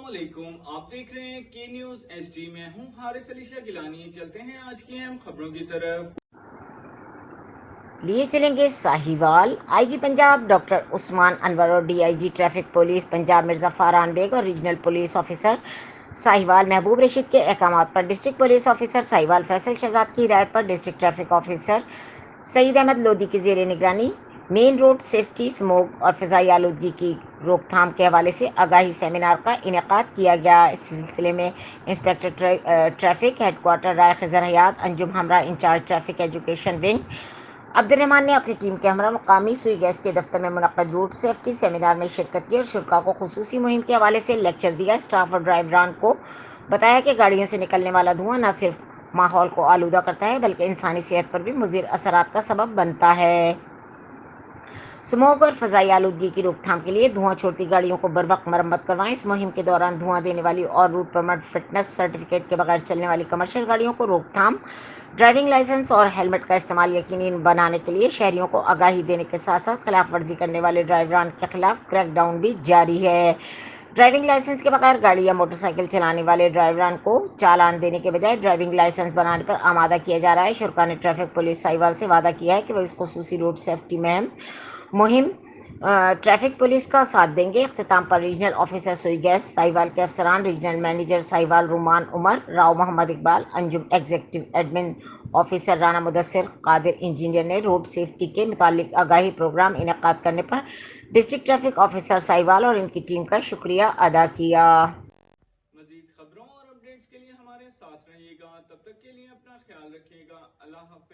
अस्सलामुअलैकुम, आप देख रहे हैं के न्यूज़ एचडी में हूं हारिस अली शाह गिलानी। चलते हैं आज की अहम खबरों की तरफ। लिए चलेंगे साहिवाल। आईजी पंजाब डॉक्टर उस्मान अनवर और DIG traffic police Punjab Mirza Farhan Baig और regional police officer Sahiwal Mehboob Rashid के अहकामात पर district police officer Sahiwal Faisal Shahzad की हिदायत पर district traffic officer Saeed Ahmed Lodhi की ज़ेर निगरानी मेन रोड सेफ्टी, स्मोक और फ़िज़ाई आलूदगी की रोकथाम के हवाले से आगाही सेमिनार का इनेकाद किया गया। इस सिलसिले में inspector traffic headquarter Rai Khizar Hayat Anjum हमरा incharge traffic education wing Abdurrahman ने अपनी टीम के हमरा मुकामी सुई गैस के दफ्तर में मुनक्कद रोड सेफ्टी सेमिनार में शिरकत की और शुरा को खुसूसी मुहिम के हवाले से लेक्चर दिया। स्टाफ और ड्राइवरान को बताया कि गाड़ियों से निकलने वाला धुआं न सिर्फ माहौल को आलूदा करता है बल्कि इंसानी सेहत पर भी मुज़िर असरात का सबब बनता है। स्मोक और फ़ज़ाई आलूदगी की रोकथाम के लिए धुआं छोड़ती गाड़ियों को बर वक्त मरम्मत करवाएं। इस मुहिम के दौरान धुआं देने वाली और रूट परमिट फिटनेस सर्टिफिकेट के बगैर चलने वाली कमर्शियल गाड़ियों को रोकथाम, ड्राइविंग लाइसेंस और हेलमेट का इस्तेमाल यकीनी बनाने के लिए शहरियों को आगाही देने के साथ साथ खिलाफ वर्जी करने वाले ड्राइवरान के खिलाफ क्रैकडाउन भी जारी है। ड्राइविंग लाइसेंस के बगैर गाड़ी या मोटरसाइकिल चलाने वाले ड्राइवरान को चालान देने के बजाय ड्राइविंग लाइसेंस बनाने पर आमादा किया जा रहा है। शुरा ने ट्रैफिक पुलिस साहिवाल से वादा किया है कि वह इस खुसूसी रोड सेफ्टी मुहिम ट्रैफिक पुलिस का साथ देंगे। इख्तिताम पर रीजनल ऑफिसर सुई गैस साहिवाल के अफसरान, regional manager Sahiwal Ruman Umar, Rao Mohammad Iqbal, Anjum executive admin officer Rana Mudassir Qadir engineer ने रोड सेफ्टी के मुतालिक आगाही प्रोग्राम इनेकाद करने पर डिस्ट्रिक्ट ट्रैफिक ऑफिसर साहिवाल और इनकी टीम का शुक्रिया अदा किया। मजीद खबरों और अपडेट्स के लिए हमारे साथ रहिएगा। तब तक के लिए अपना ख्याल रखिएगा। अल्लाह हाफ़िज़।